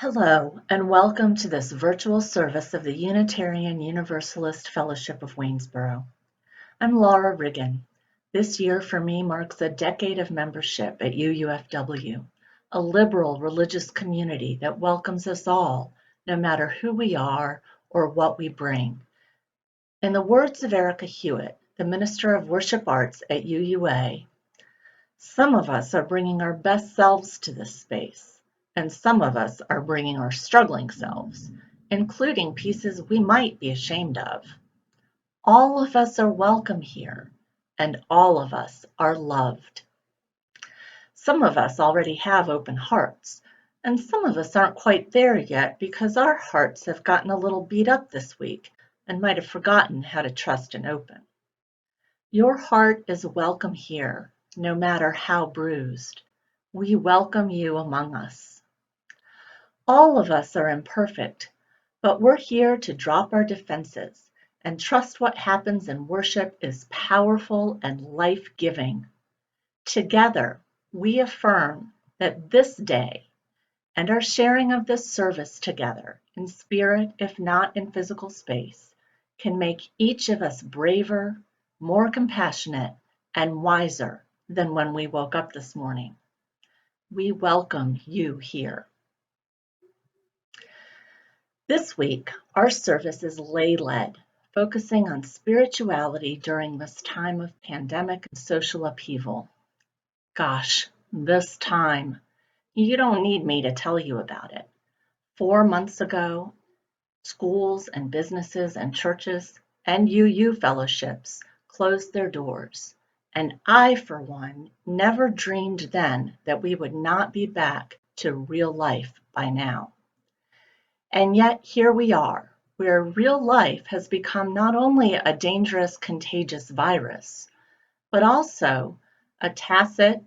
Hello, and welcome to this virtual service of the Unitarian Universalist Fellowship of Waynesboro. I'm Laura Riggin. This year for me marks a decade of membership at UUFW, a liberal religious community that welcomes us all, no matter who we are or what we bring. In the words of Erica Hewitt, the Minister of Worship Arts at UUA, some of us are bringing our best selves to this space, and some of us are bringing our struggling selves, including pieces we might be ashamed of. All of us are welcome here, and all of us are loved. Some of us already have open hearts, and some of us aren't quite there yet because our hearts have gotten a little beat up this week and might have forgotten how to trust and open. Your heart is welcome here, no matter how bruised. We welcome you among us. All of us are imperfect, but we're here to drop our defenses and trust what happens in worship is powerful and life-giving. Together, we affirm that this day and our sharing of this service together, in spirit if not in physical space, can make each of us braver, more compassionate, and wiser than when we woke up this morning. We welcome you here. This week, our service is lay-led, focusing on spirituality during this time of pandemic and social upheaval. Gosh, this time. You don't need me to tell you about it. 4 months ago, schools and businesses and churches and UU fellowships closed their doors. And I, for one, never dreamed then that we would not be back to real life by now. And yet here we are, where real life has become not only a dangerous, contagious virus, but also a tacit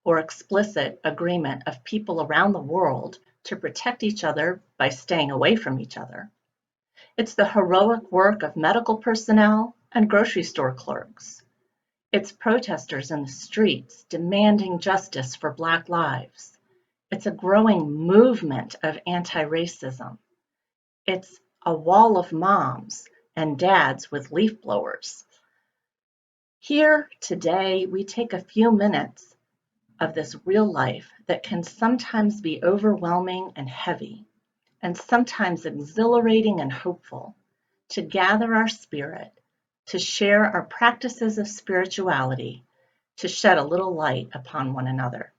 or explicit agreement of people around the world to protect each other by staying away from each other. It's the heroic work of medical personnel and grocery store clerks. It's protesters in the streets demanding justice for Black lives. It's a growing movement of anti-racism. It's a wall of moms and dads with leaf blowers. Here today, we take a few minutes of this real life that can sometimes be overwhelming and heavy, and sometimes exhilarating and hopeful, to gather our spirit, to share our practices of spirituality, to shed a little light upon one another.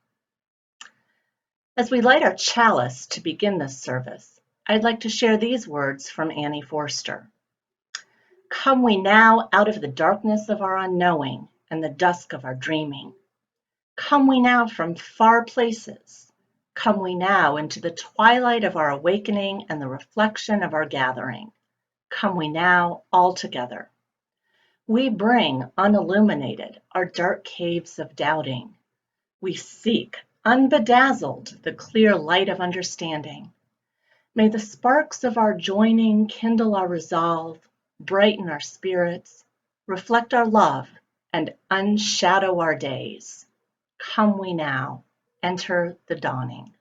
As we light our chalice to begin this service, I'd like to share these words from Annie Forster. Come we now out of the darkness of our unknowing and the dusk of our dreaming. Come we now from far places. Come we now into the twilight of our awakening and the reflection of our gathering. Come we now all together. We bring unilluminated our dark caves of doubting. We seek, unbedazzled, the clear light of understanding. May the sparks of our joining kindle our resolve, brighten our spirits, reflect our love, and unshadow our days. Come we now, enter the dawning.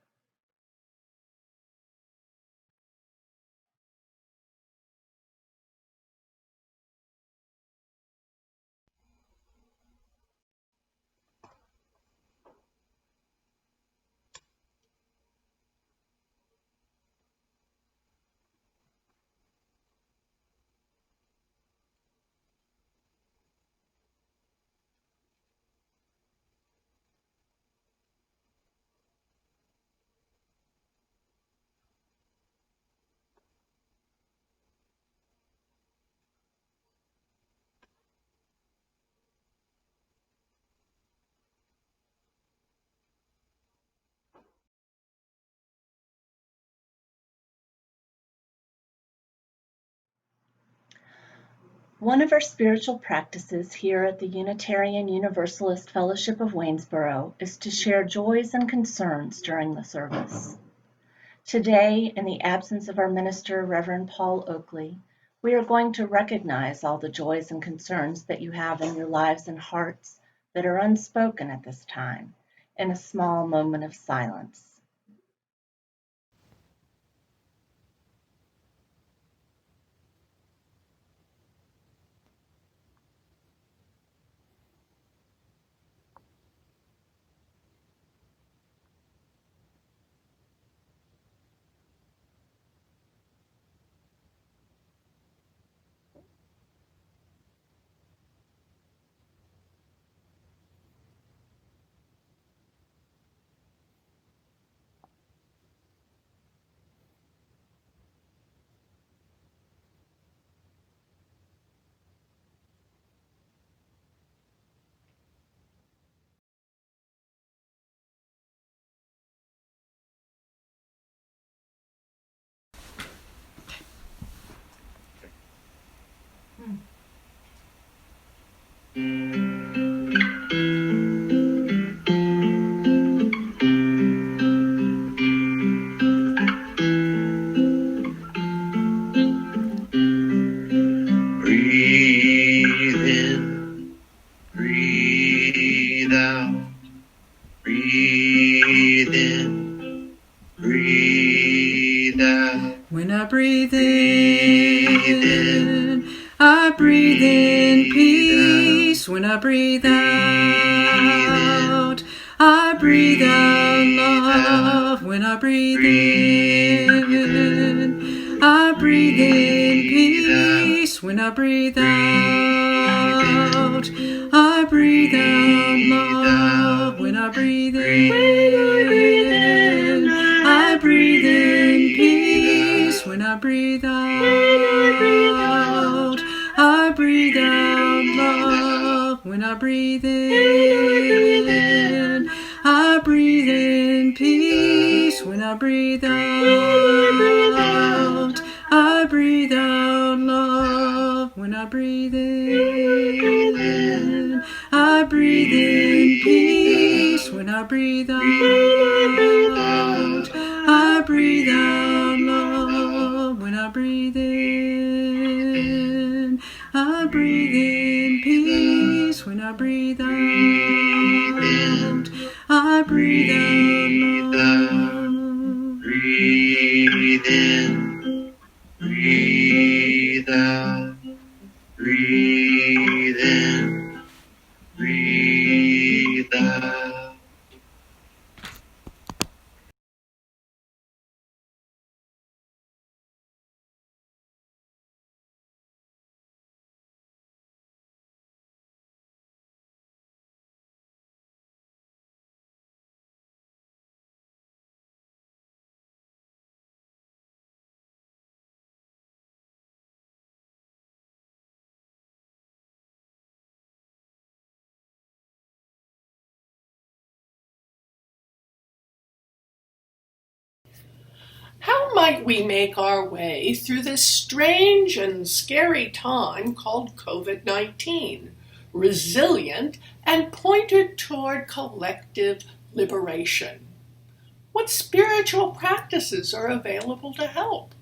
One of our spiritual practices here at the Unitarian Universalist Fellowship of Waynesboro is to share joys and concerns during the service. Today, in the absence of our minister, Reverend Paul Oakley, we are going to recognize all the joys and concerns that you have in your lives and hearts that are unspoken at this time in a small moment of silence. Breathe out. Breathe in. Breathe out. When I breathe in, I breathe in peace. When I breathe out, I breathe out love. When I breathe in, I breathe in peace. When I breathe out, I breathe out love. When I breathe in, I breathe in peace. When I breathe out, I breathe out love. When I breathe in, I breathe in peace. When I breathe out, I breathe out love. When I breathe in, I breathe in peace. When I breathe out, I breathe out love. When I breathe in, I breathe in peace. When I breathe out, I breathe out love. Breathe in. Breathe out. Breathe in. Breathe out. How might we make our way through this strange and scary time called COVID-19, resilient and pointed toward collective liberation? What spiritual practices are available to help?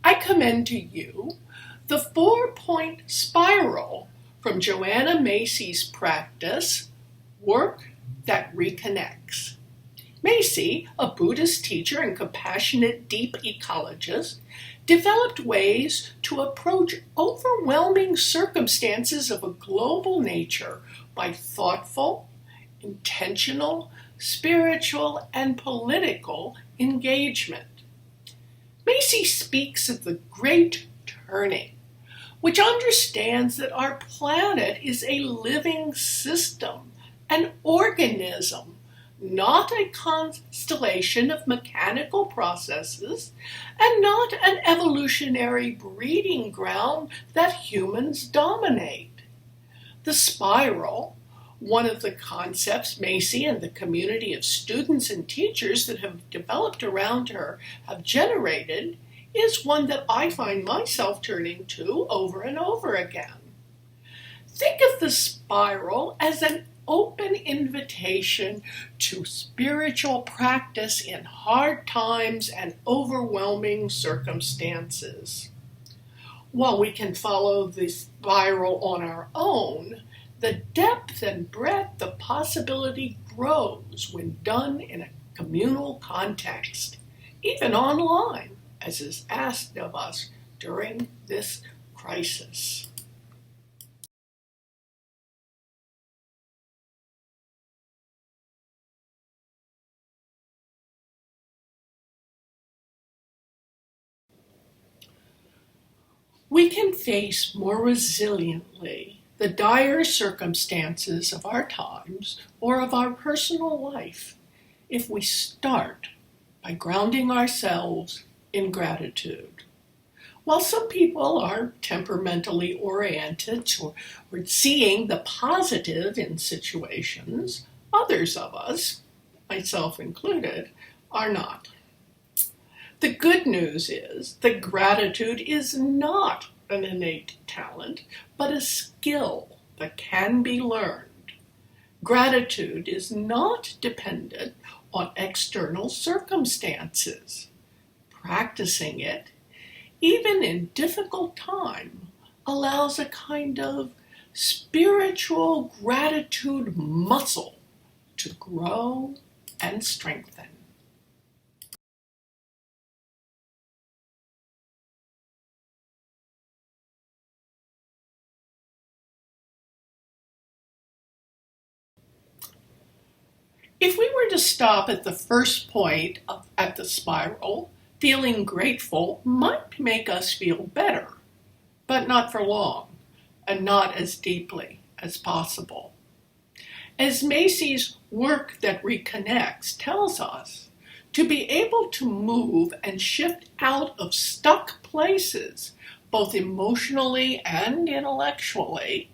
I commend to you the 4-point spiral from Joanna Macy's practice, Work That Reconnects. Macy, a Buddhist teacher and compassionate deep ecologist, developed ways to approach overwhelming circumstances of a global nature by thoughtful, intentional, spiritual, and political engagement. Macy speaks of the Great Turning, which understands that our planet is a living system, an organism, not a constellation of mechanical processes, and not an evolutionary breeding ground that humans dominate. The spiral, one of the concepts Macy and the community of students and teachers that have developed around her have generated, is one that I find myself turning to over and over again. Think of the spiral as an open invitation to spiritual practice in hard times and overwhelming circumstances. While we can follow the spiral on our own, the depth and breadth of possibility grows when done in a communal context, even online, as is asked of us during this crisis. We can face more resiliently the dire circumstances of our times or of our personal life if we start by grounding ourselves in gratitude. While some people are temperamentally oriented toward seeing the positive in situations, others of us, myself included, are not. The good news is that gratitude is not an innate talent, but a skill that can be learned. Gratitude is not dependent on external circumstances. Practicing it, even in difficult time, allows a kind of spiritual gratitude muscle to grow and strengthen. If we were to stop at the first point at the spiral, feeling grateful might make us feel better, but not for long, and not as deeply as possible. As Macy's Work That Reconnects tells us, to be able to move and shift out of stuck places, both emotionally and intellectually,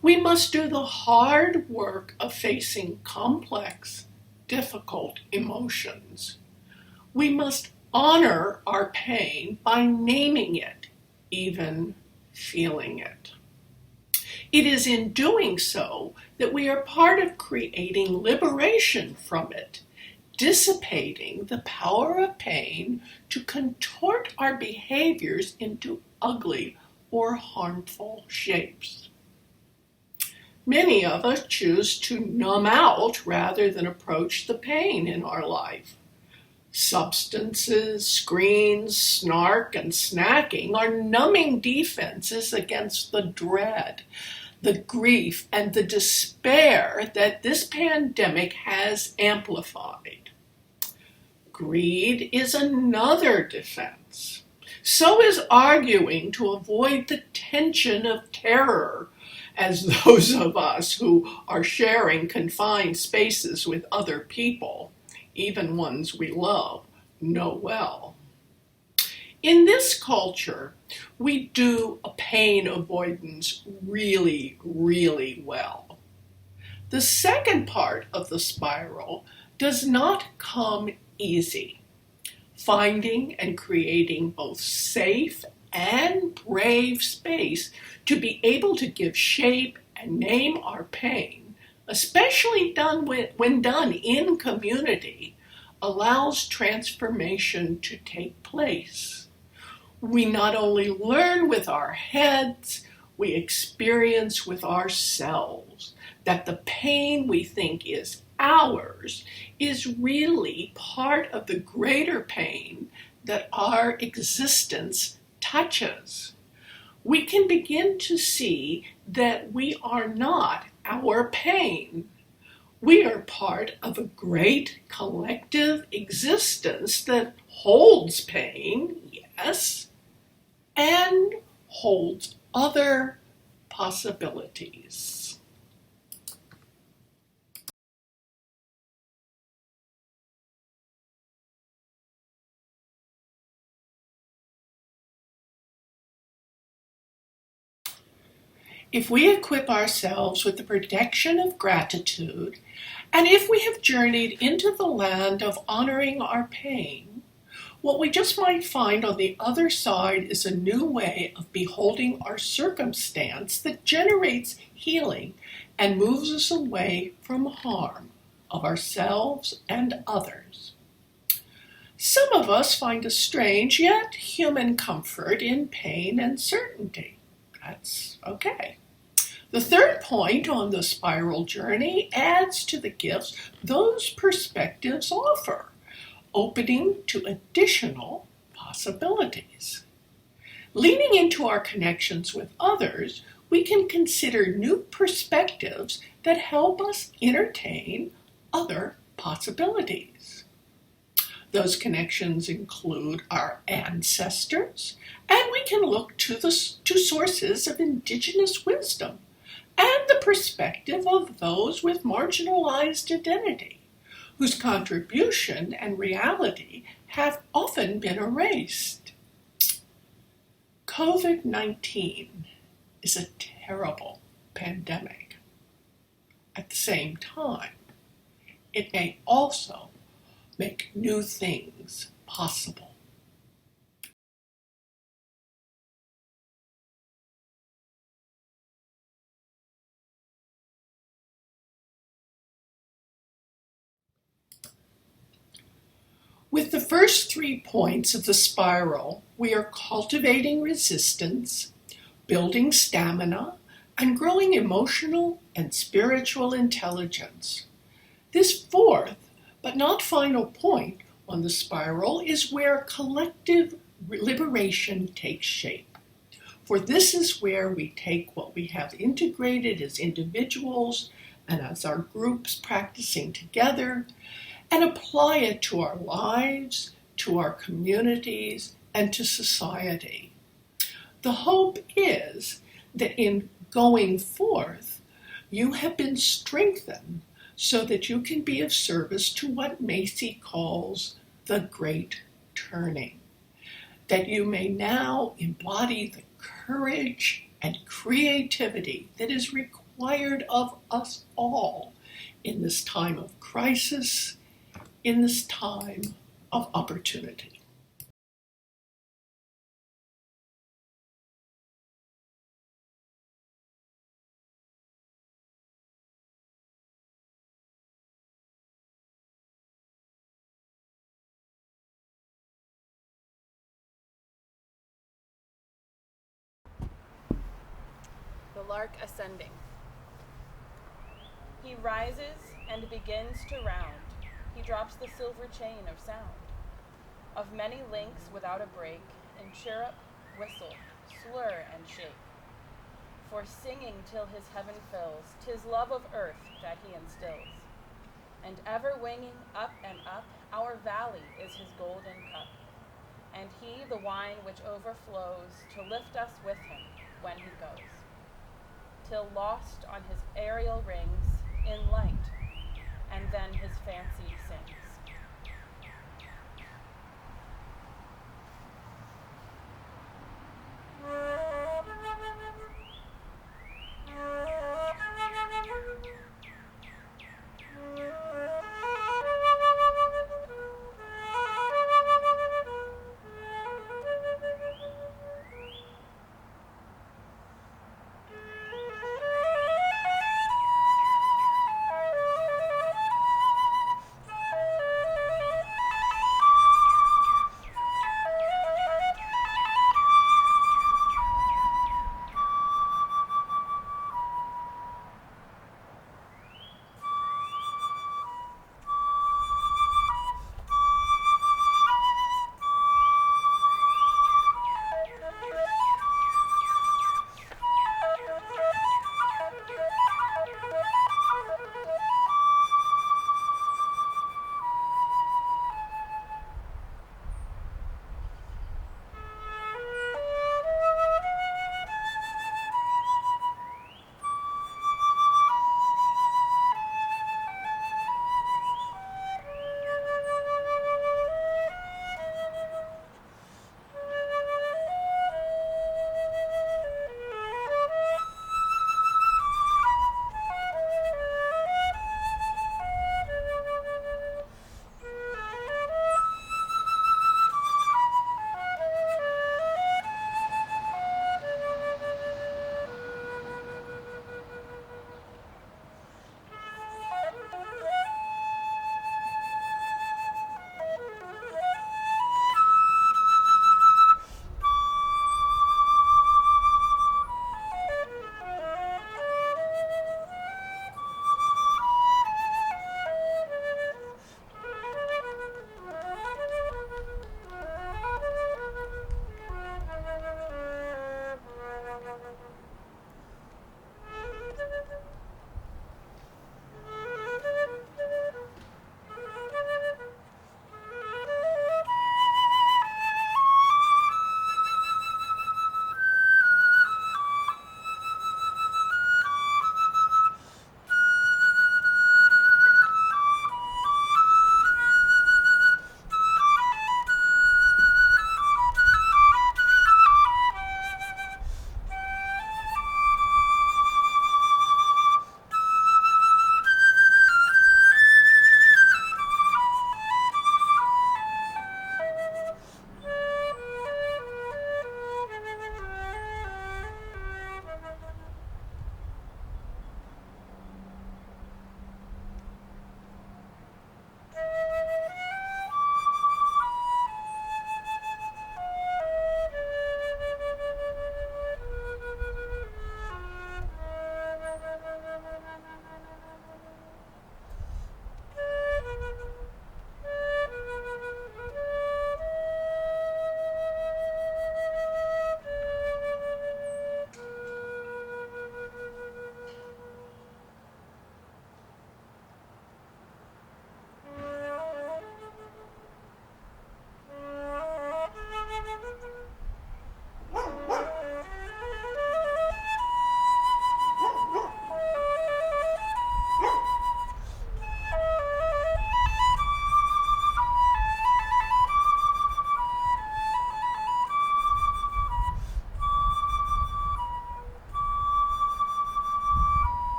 we must do the hard work of facing complex, difficult emotions. We must honor our pain by naming it, even feeling it. It is in doing so that we are part of creating liberation from it, dissipating the power of pain to contort our behaviors into ugly or harmful shapes. Many of us choose to numb out rather than approach the pain in our life. Substances, screens, snark, and snacking are numbing defenses against the dread, the grief, and the despair that this pandemic has amplified. Greed is another defense. So is arguing to avoid the tension of terror, as those of us who are sharing confined spaces with other people, even ones we love, know well. In this culture, we do a pain avoidance really, really well. The second part of the spiral does not come easy. Finding and creating both safe and brave space to be able to give shape and name our pain, especially when done in community, allows transformation to take place. We not only learn with our heads, we experience with ourselves that the pain we think is ours is really part of the greater pain that our existence touches. We can begin to see that we are not our pain. We are part of a great collective existence that holds pain, yes, and holds other possibilities. If we equip ourselves with the protection of gratitude, and if we have journeyed into the land of honoring our pain, what we just might find on the other side is a new way of beholding our circumstance that generates healing and moves us away from harm of ourselves and others. Some of us find a strange yet human comfort in pain and certainty. That's okay. The third point on the spiral journey adds to the gifts those perspectives offer, opening to additional possibilities. Leaning into our connections with others, we can consider new perspectives that help us entertain other possibilities. Those connections include our ancestors, and we can look to sources of indigenous wisdom and the perspective of those with marginalized identity, whose contribution and reality have often been erased. COVID-19 is a terrible pandemic. At the same time, it may also make new things possible. With the first 3 points of the spiral, we are cultivating resistance, building stamina, and growing emotional and spiritual intelligence. This fourth, but not final point on the spiral is where collective liberation takes shape. For this is where we take what we have integrated as individuals and as our groups practicing together and apply it to our lives, to our communities, and to society. The hope is that in going forth, you have been strengthened so that you can be of service to what Macy calls the Great Turning, that you may now embody the courage and creativity that is required of us all in this time of crisis, in this time of opportunity. The lark ascending. He rises and begins to round. He drops the silver chain of sound, of many links without a break, in chirrup, whistle, slur, and shake. For singing till his heaven fills, 'tis love of earth that he instills. And ever winging up and up, our valley is his golden cup. And he the wine which overflows to lift us with him when he goes. Till lost on his aerial rings in light, and then his fancy sings.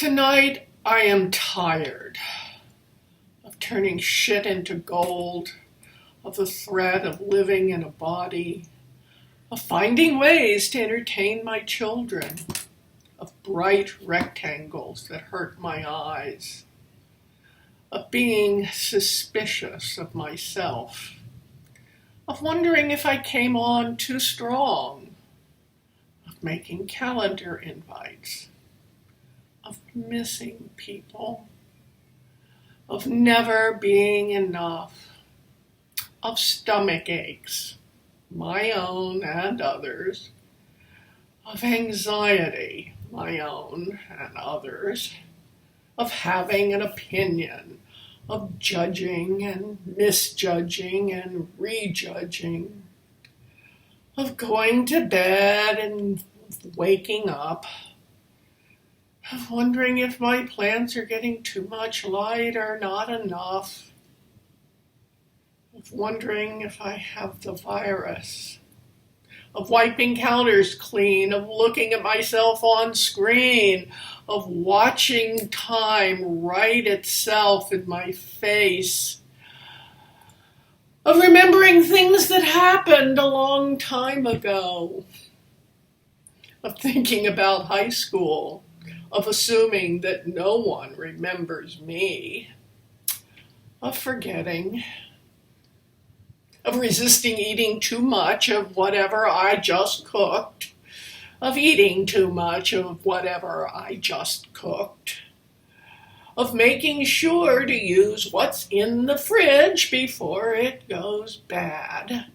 Tonight I am tired of turning shit into gold, of the threat of living in a body, of finding ways to entertain my children, of bright rectangles that hurt my eyes, of being suspicious of myself, of wondering if I came on too strong, of making calendar invites, of missing people, of never being enough, of stomach aches, my own and others, of anxiety, my own and others, of having an opinion, of judging and misjudging and rejudging, of going to bed and waking up, of wondering if my plants are getting too much light or not enough, of wondering if I have the virus, of wiping counters clean, of looking at myself on screen, of watching time write itself in my face, of remembering things that happened a long time ago, of thinking about high school, of assuming that no one remembers me, of forgetting, of resisting eating too much of whatever I just cooked, of eating too much of whatever I just cooked, of making sure to use what's in the fridge before it goes bad,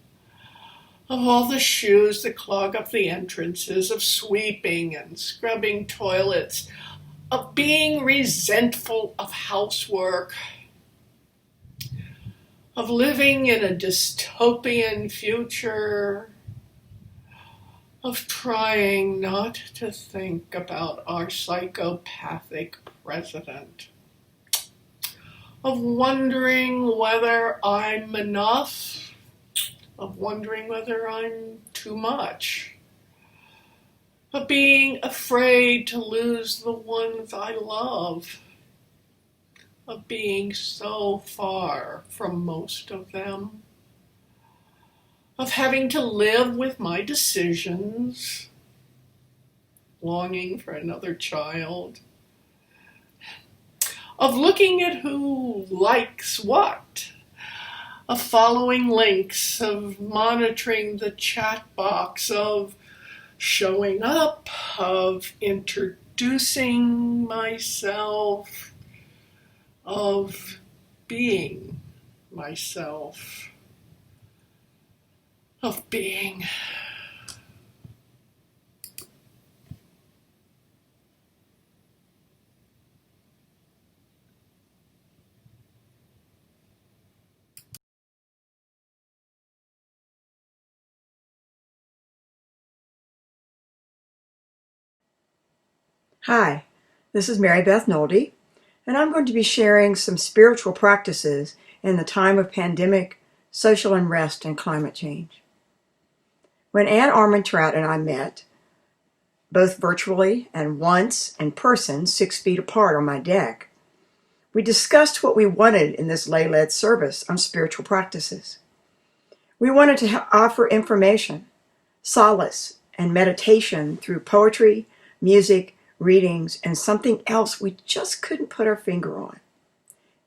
of all the shoes that clog up the entrances, of sweeping and scrubbing toilets, of being resentful of housework, of living in a dystopian future, of trying not to think about our psychopathic president, of wondering whether I'm enough, of wondering whether I'm too much, of being afraid to lose the ones I love, of being so far from most of them, of having to live with my decisions, longing for another child, of looking at who likes what, of following links, of monitoring the chat box, of showing up, of introducing myself, of being myself, of being. Hi, this is Mary Beth Nolde, and I'm going to be sharing some spiritual practices in the time of pandemic, social unrest, and climate change. When Ann Armentrout and I met, both virtually and once in person 6 feet apart on my deck, we discussed what we wanted in this lay-led service on spiritual practices. We wanted to offer information, solace, and meditation through poetry, music, readings, and something else we just couldn't put our finger on.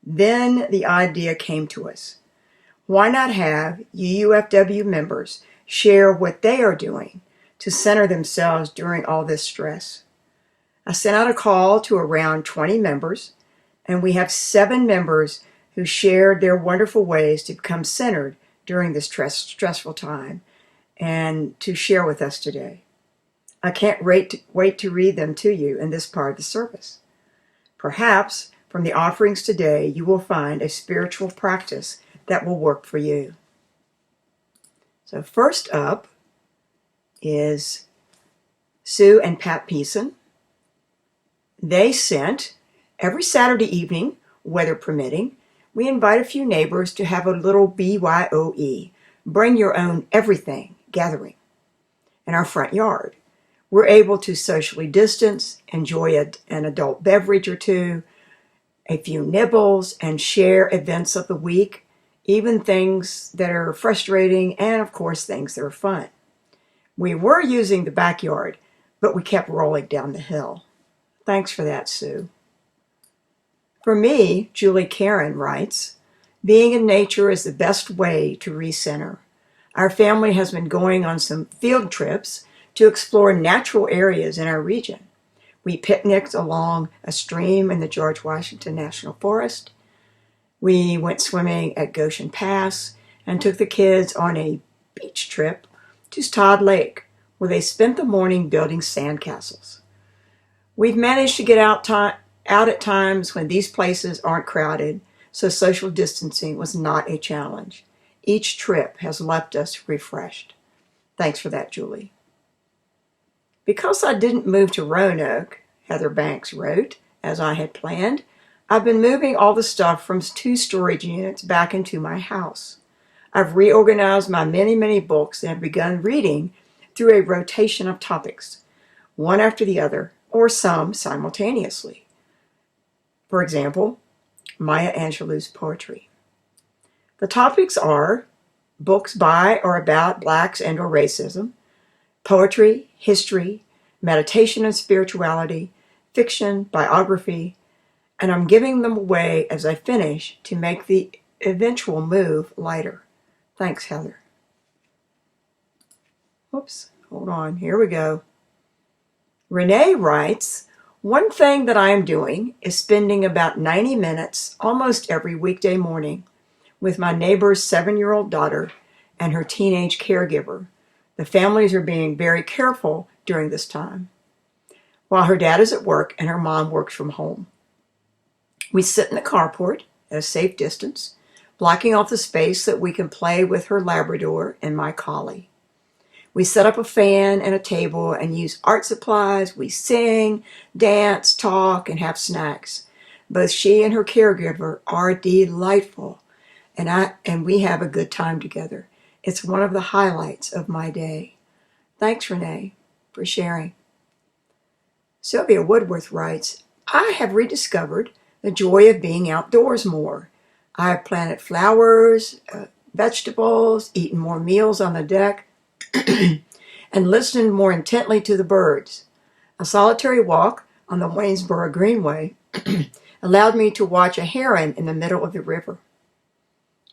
Then the idea came to us. Why not have UUFW members share what they are doing to center themselves during all this stress? I sent out a call to around 20 members, and we have 7 members who shared their wonderful ways to become centered during this stressful time and to share with us today. I can't wait to read them to you in this part of the service. Perhaps from the offerings today, you will find a spiritual practice that will work for you. So first up is Sue and Pat Peason. They sent, every Saturday evening, weather permitting, we invite a few neighbors to have a little BYOE, bring your own everything gathering, in our front yard. We're able to socially distance, enjoy an adult beverage or two, a few nibbles, and share events of the week, even things that are frustrating and, of course, things that are fun. We were using the backyard, but we kept rolling down the hill. Thanks for that, Sue. For me, Julie Karen writes, being in nature is the best way to recenter. Our family has been going on some field trips to explore natural areas in our region. We picnicked along a stream in the George Washington National Forest. We went swimming at Goshen Pass and took the kids on a beach trip to Todd Lake, where they spent the morning building sandcastles. We've managed to get out at times when these places aren't crowded, so social distancing was not a challenge. Each trip has left us refreshed. Thanks for that, Julie. Because I didn't move to Roanoke, Heather Banks wrote, as I had planned, I've been moving all the stuff from 2 storage units back into my house. I've reorganized my many books and have begun reading through a rotation of topics, one after the other, or some simultaneously. For example, Maya Angelou's poetry. The topics are books by or about Blacks and or racism, poetry, history, meditation and spirituality, fiction, biography, and I'm giving them away as I finish to make the eventual move lighter. Thanks, Heather. Whoops, hold on, here we go. Renee writes, one thing that I am doing is spending about 90 minutes almost every weekday morning with my neighbor's 7-year-old daughter and her teenage caregiver. The families are being very careful during this time, while her dad is at work and her mom works from home. We sit in the carport at a safe distance, blocking off the space so that we can play with her Labrador and my collie. We set up a fan and a table and use art supplies. We sing, dance, talk, and have snacks. Both she and her caregiver are delightful, and we have a good time together. It's one of the highlights of my day. Thanks, Renee, for sharing. Sylvia Woodworth writes, I have rediscovered the joy of being outdoors more. I have planted flowers, vegetables, eaten more meals on the deck, and listened more intently to the birds. A solitary walk on the Waynesboro Greenway allowed me to watch a heron in the middle of the river.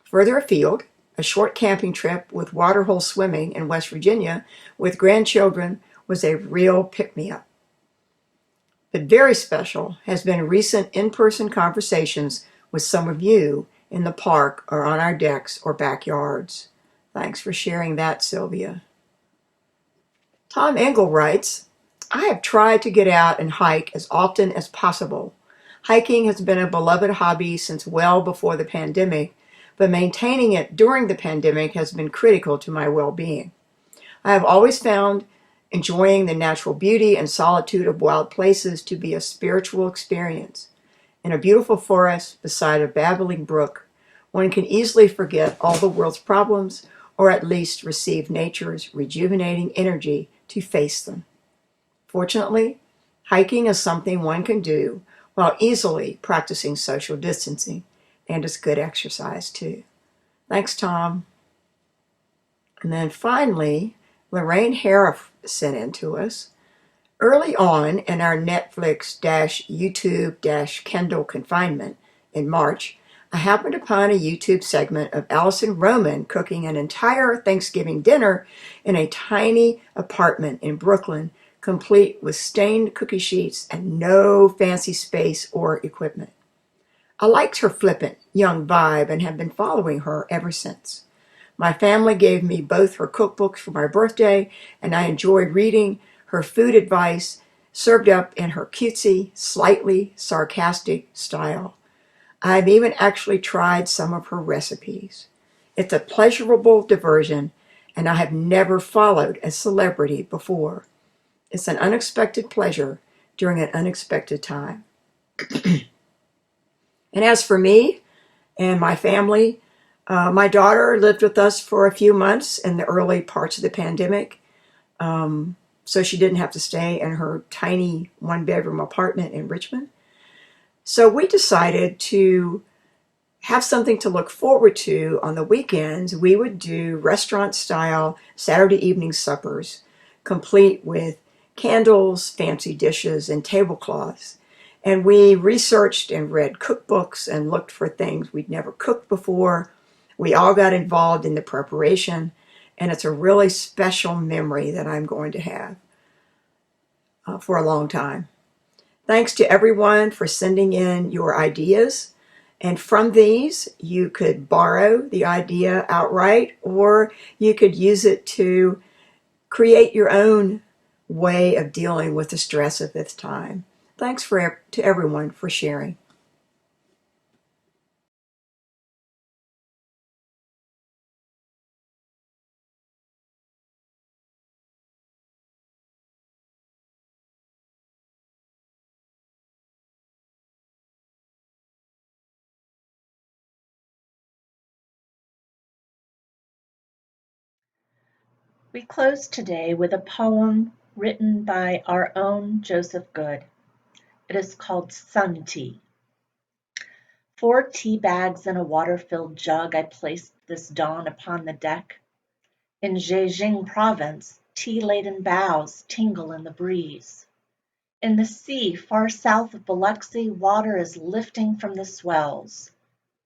Further afield, a short camping trip with waterhole swimming in West Virginia with grandchildren was a real pick-me-up. But very special has been recent in-person conversations with some of you in the park or on our decks or backyards. Thanks for sharing that, Sylvia. Tom Engel writes, I have tried to get out and hike as often as possible. Hiking has been a beloved hobby since well before the pandemic, but maintaining it during the pandemic has been critical to my well-being. I have always found enjoying the natural beauty and solitude of wild places to be a spiritual experience. In a beautiful forest beside a babbling brook, one can easily forget all the world's problems, or at least receive nature's rejuvenating energy to face them. Fortunately, hiking is something one can do while easily practicing social distancing, and it's good exercise too. Thanks, Tom. And then finally, Lorraine Hara sent in to us. Early on in our Netflix-YouTube-Kindle confinement in March, I happened upon a YouTube segment of Allison Roman cooking an entire Thanksgiving dinner in a tiny apartment in Brooklyn, complete with stained cookie sheets and no fancy space or equipment. I liked her flippant, young vibe and have been following her ever since. My family gave me both her cookbooks for my birthday, and I enjoyed reading her food advice served up in her cutesy, slightly sarcastic style. I've even actually tried some of her recipes. It's a pleasurable diversion, and I have never followed a celebrity before. It's an unexpected pleasure during an unexpected time. And as for me and my family, my daughter lived with us for a few months in the early parts of the pandemic. so she didn't have to stay in her tiny one-bedroom apartment in Richmond. So we decided to have something to look forward to on the weekends. We would do restaurant-style Saturday evening suppers, complete with candles, fancy dishes, and tablecloths. And we researched and read cookbooks and looked for things we'd never cooked before. We all got involved in the preparation, and it's a really special memory that I'm going to have for a long time. Thanks to everyone for sending in your ideas. And from these, you could borrow the idea outright, or you could use it to create your own way of dealing with the stress of this time. Thanks to everyone for sharing. We close today with a poem written by our own Joseph Good. It is called Sun Tea. 4 tea bags and a water-filled jug I placed this dawn upon the deck. In Zhejiang province, tea-laden boughs tingle in the breeze. In the sea far south of Biloxi, water is lifting from the swells.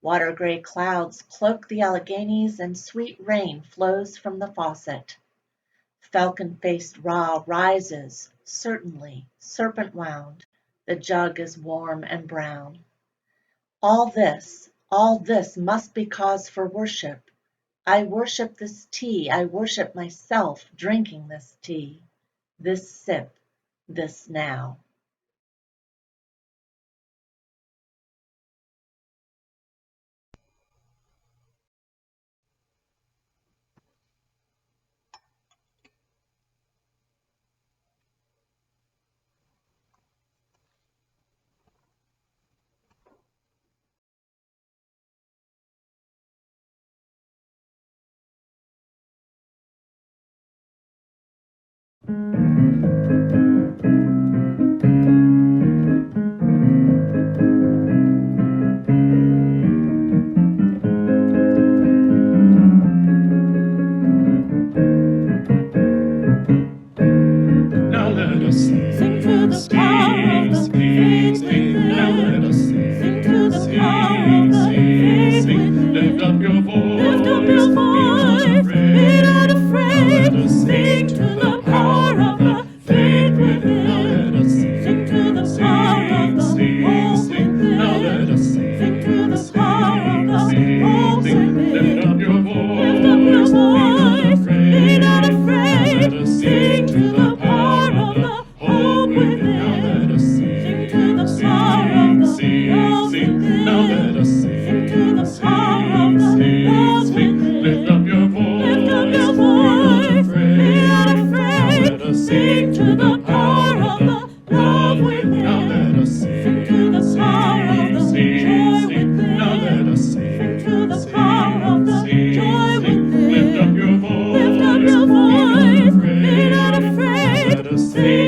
Water-gray clouds cloak the Alleghenies and sweet rain flows from the faucet. Falcon-faced Ra rises, certainly, serpent-wound. The jug is warm and brown. All this must be cause for worship. I worship this tea, I worship myself drinking this tea. This sip, this now. Now let us sing to the power of the faith within. Now let us sing to the power of the faith within. Lift up your voice. Lift up your voice. Be not afraid. Sing to the power of the faith within. Now let us sing to the power of the hope within. Now let us sing to the power of the hope within. Lift up your voice. Lift up your voice. Be not afraid. Sing to the power of the hope within. Now let us sing to the power of the love within. Now let us sing to the power of the love within. Lift up your voice. Lift up your voice. Be not afraid. Sing to the power of the love within. Now let us sing to the power of the joy within. Now let us sing to the power of the joy within. Lift up your voice. Lift up your voice. Be not afraid. Sing